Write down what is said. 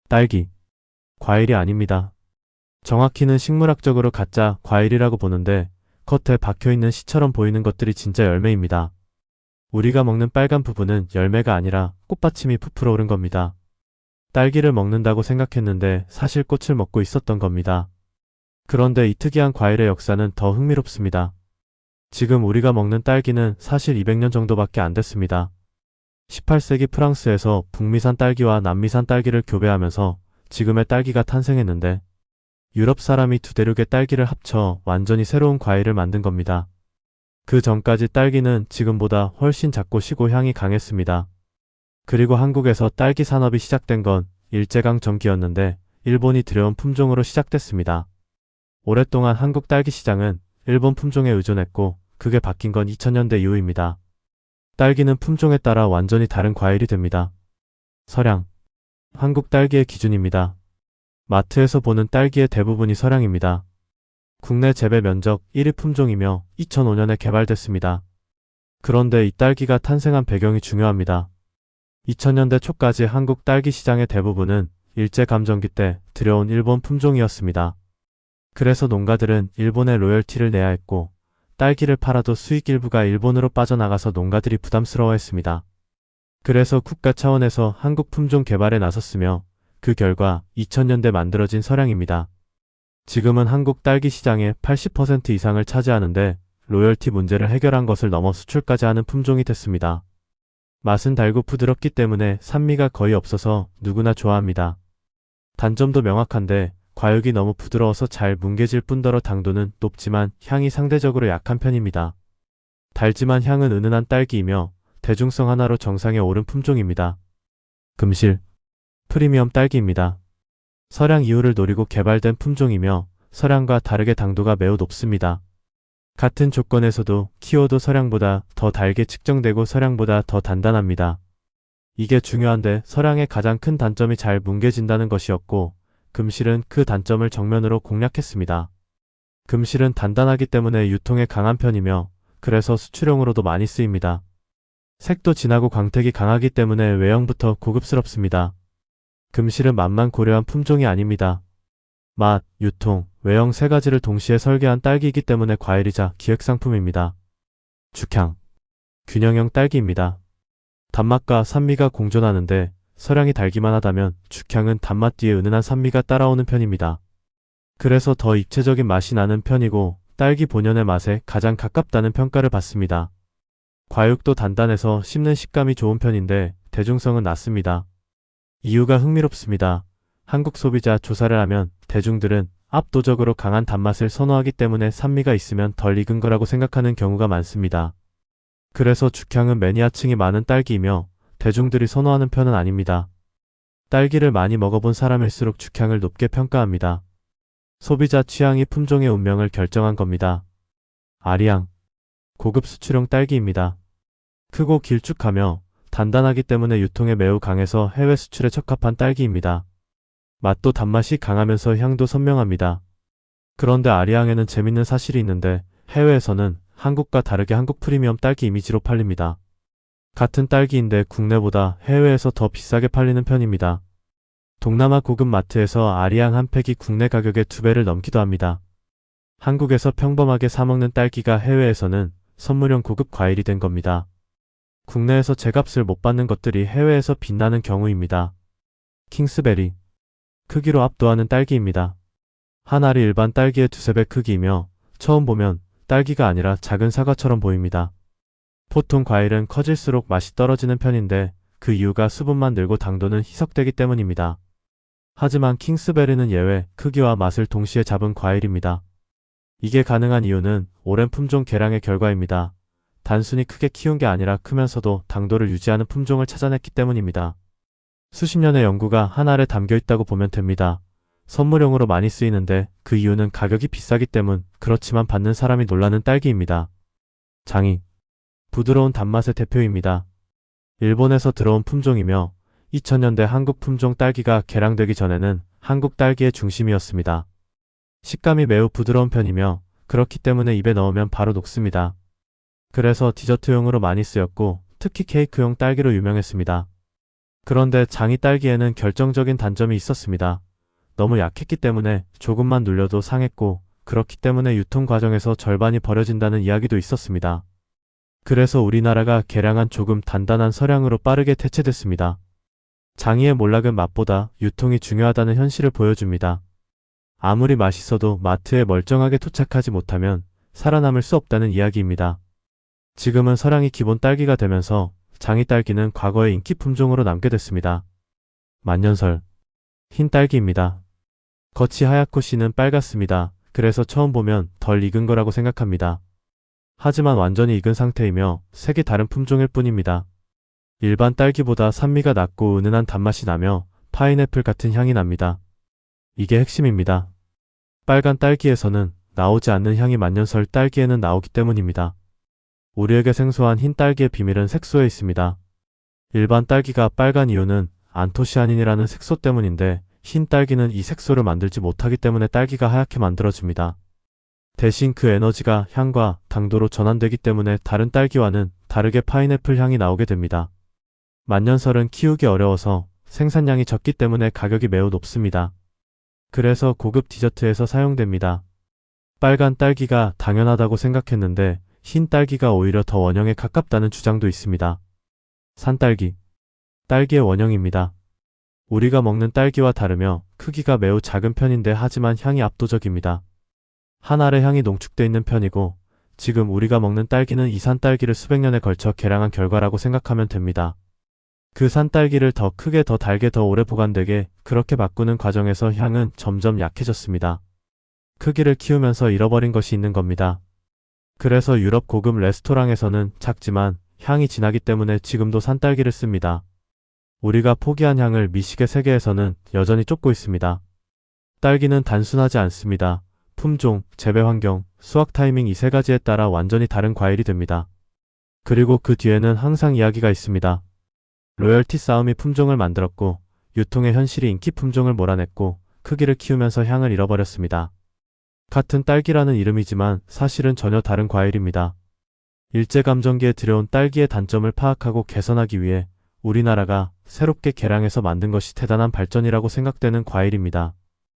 딸기. 과일이 아닙니다. 정확히는 식물학적으로 가짜 과일이라고 보는데 겉에 박혀있는 씨처럼 보이는 것들이 진짜 열매입니다. 우리가 먹는 빨간 부분은 열매가 아니라 꽃받침이 부풀어 오른 겁니다. 딸기를 먹는다고 생각했는데 사실 꽃을 먹고 있었던 겁니다. 그런데 이 특이한 과일의 역사는 더 흥미롭습니다. 지금 우리가 먹는 딸기는 사실 200년 정도밖에 안 됐습니다. 18세기 프랑스에서 북미산 딸기와 남미산 딸기를 교배하면서 지금의 딸기가 탄생했는데 유럽 사람이 두 대륙의 딸기를 합쳐 완전히 새로운 과일을 만든 겁니다. 그 전까지 딸기는 지금보다 훨씬 작고 시고 향이 강했습니다. 그리고 한국에서 딸기 산업이 시작된 건 일제강 전기였는데 일본이 들여온 품종으로 시작됐습니다. 오랫동안 한국 딸기 시장은 일본 품종에 의존했고 그게 바뀐 건 2000년대 이후입니다. 딸기는 품종에 따라 완전히 다른 과일이 됩니다. 서량. 한국 딸기의 기준입니다. 마트에서 보는 딸기의 대부분이 서량입니다. 국내 재배 면적 1위 품종이며 2005년에 개발됐습니다. 그런데 이 딸기가 탄생한 배경이 중요합니다. 2000년대 초까지 한국 딸기 시장의 대부분은 일제감정기 때 들여온 일본 품종이었습니다. 그래서 농가들은 일본에 로열티를 내야 했고 딸기를 팔아도 수익 일부가 일본으로 빠져나가서 농가들이 부담스러워했습니다. 그래서 국가 차원에서 한국 품종 개발에 나섰으며 그 결과 2000년대 만들어진 서량입니다. 지금은 한국 딸기 시장의 80% 이상을 차지하는데 로열티 문제를 해결한 것을 넘어 수출까지 하는 품종이 됐습니다. 맛은 달고 부드럽기 때문에 산미가 거의 없어서 누구나 좋아합니다. 단점도 명확한데 과육이 너무 부드러워서 잘 뭉개질 뿐더러 당도는 높지만 향이 상대적으로 약한 편입니다. 달지만 향은 은은한 딸기이며 대중성 하나로 정상에 오른 품종입니다. 금실. 프리미엄 딸기입니다. 서량 이후를 노리고 개발된 품종이며 서량과 다르게 당도가 매우 높습니다. 같은 조건에서도 키워도 서량보다 더 달게 측정되고 서량보다 더 단단합니다. 이게 중요한데 서량의 가장 큰 단점이 잘 뭉개진다는 것이었고 금실은 그 단점을 정면으로 공략했습니다. 금실은 단단하기 때문에 유통에 강한 편이며 그래서 수출용으로도 많이 쓰입니다. 색도 진하고 광택이 강하기 때문에 외형부터 고급스럽습니다. 금실은 맛만 고려한 품종이 아닙니다. 맛, 유통, 외형 세 가지를 동시에 설계한 딸기이기 때문에 과일이자 기획상품입니다. 죽향. 균형형 딸기입니다. 단맛과 산미가 공존하는데 서량이 달기만 하다면 죽향은 단맛 뒤에 은은한 산미가 따라오는 편입니다. 그래서 더 입체적인 맛이 나는 편이고 딸기 본연의 맛에 가장 가깝다는 평가를 받습니다. 과육도 단단해서 씹는 식감이 좋은 편인데 대중성은 낮습니다. 이유가 흥미롭습니다. 한국 소비자 조사를 하면 대중들은 압도적으로 강한 단맛을 선호하기 때문에 산미가 있으면 덜 익은 거라고 생각하는 경우가 많습니다. 그래서 죽향은 매니아층이 많은 딸기이며 대중들이 선호하는 편은 아닙니다. 딸기를 많이 먹어본 사람일수록 죽향을 높게 평가합니다. 소비자 취향이 품종의 운명을 결정한 겁니다. 아리앙. 고급 수출용 딸기입니다. 크고 길쭉하며 단단하기 때문에 유통에 매우 강해서 해외 수출에 적합한 딸기입니다. 맛도 단맛이 강하면서 향도 선명합니다. 그런데 아리앙에는 재밌는 사실이 있는데 해외에서는 한국과 다르게 한국 프리미엄 딸기 이미지로 팔립니다. 같은 딸기인데 국내보다 해외에서 더 비싸게 팔리는 편입니다. 동남아 고급 마트에서 아리앙 한 팩이 국내 가격의 2배를 넘기도 합니다. 한국에서 평범하게 사먹는 딸기가 해외에서는 선물용 고급 과일이 된 겁니다. 국내에서 제값을 못 받는 것들이 해외에서 빛나는 경우입니다. 킹스베리. 크기로 압도하는 딸기입니다. 한 알이 일반 딸기의 2~3배 크기이며 처음 보면 딸기가 아니라 작은 사과처럼 보입니다. 보통 과일은 커질수록 맛이 떨어지는 편인데 그 이유가 수분만 늘고 당도는 희석되기 때문입니다. 하지만 킹스베리는 예외, 크기와 맛을 동시에 잡은 과일입니다. 이게 가능한 이유는 오랜 품종 개량의 결과입니다. 단순히 크게 키운 게 아니라 크면서도 당도를 유지하는 품종을 찾아냈기 때문입니다. 수십 년의 연구가 한 알에 담겨 있다고 보면 됩니다. 선물용으로 많이 쓰이는데 그 이유는 가격이 비싸기 때문, 그렇지만 받는 사람이 놀라는 딸기입니다. 장이. 부드러운 단맛의 대표입니다. 일본에서 들어온 품종이며 2000년대 한국 품종 딸기가 개량되기 전에는 한국 딸기의 중심이었습니다. 식감이 매우 부드러운 편이며 그렇기 때문에 입에 넣으면 바로 녹습니다. 그래서 디저트용으로 많이 쓰였고 특히 케이크용 딸기로 유명했습니다. 그런데 장이 딸기에는 결정적인 단점이 있었습니다. 너무 약했기 때문에 조금만 눌려도 상했고, 그렇기 때문에 유통 과정에서 절반이 버려진다는 이야기도 있었습니다. 그래서 우리나라가 개량한 조금 단단한 서량으로 빠르게 대체됐습니다. 장이의 몰락은 맛보다 유통이 중요하다는 현실을 보여줍니다. 아무리 맛있어도 마트에 멀쩡하게 도착하지 못하면 살아남을 수 없다는 이야기입니다. 지금은 서량이 기본 딸기가 되면서 장이 딸기는 과거의 인기 품종으로 남게 됐습니다. 만년설 흰 딸기입니다. 겉이 하얗고 씨는 빨갛습니다. 그래서 처음 보면 덜 익은 거라고 생각합니다. 하지만 완전히 익은 상태이며 색이 다른 품종일 뿐입니다. 일반 딸기보다 산미가 낮고 은은한 단맛이 나며 파인애플 같은 향이 납니다. 이게 핵심입니다. 빨간 딸기에서는 나오지 않는 향이 만년설 딸기에는 나오기 때문입니다. 우리에게 생소한 흰 딸기의 비밀은 색소에 있습니다. 일반 딸기가 빨간 이유는 안토시아닌이라는 색소 때문인데 흰 딸기는 이 색소를 만들지 못하기 때문에 딸기가 하얗게 만들어집니다. 대신 그 에너지가 향과 당도로 전환되기 때문에 다른 딸기와는 다르게 파인애플 향이 나오게 됩니다. 만년설은 키우기 어려워서 생산량이 적기 때문에 가격이 매우 높습니다. 그래서 고급 디저트에서 사용됩니다. 빨간 딸기가 당연하다고 생각했는데 흰 딸기가 오히려 더 원형에 가깝다는 주장도 있습니다. 산딸기. 딸기의 원형입니다. 우리가 먹는 딸기와 다르며 크기가 매우 작은 편인데 하지만 향이 압도적입니다. 한 알의 향이 농축돼 있는 편이고 지금 우리가 먹는 딸기는 이 산딸기를 수백 년에 걸쳐 개량한 결과라고 생각하면 됩니다. 그 산딸기를 더 크게 더 달게 더 오래 보관되게 그렇게 바꾸는 과정에서 향은 점점 약해졌습니다. 크기를 키우면서 잃어버린 것이 있는 겁니다. 그래서 유럽 고급 레스토랑에서는 작지만 향이 진하기 때문에 지금도 산딸기를 씁니다. 우리가 포기한 향을 미식의 세계에서는 여전히 쫓고 있습니다. 딸기는 단순하지 않습니다. 품종, 재배 환경, 수확 타이밍 이 세 가지에 따라 완전히 다른 과일이 됩니다. 그리고 그 뒤에는 항상 이야기가 있습니다. 로열티 싸움이 품종을 만들었고 유통의 현실이 인기 품종을 몰아냈고 크기를 키우면서 향을 잃어버렸습니다. 같은 딸기라는 이름이지만 사실은 전혀 다른 과일입니다. 일제감정기에 들여온 딸기의 단점을 파악하고 개선하기 위해 우리나라가 새롭게 개량해서 만든 것이 대단한 발전이라고 생각되는 과일입니다.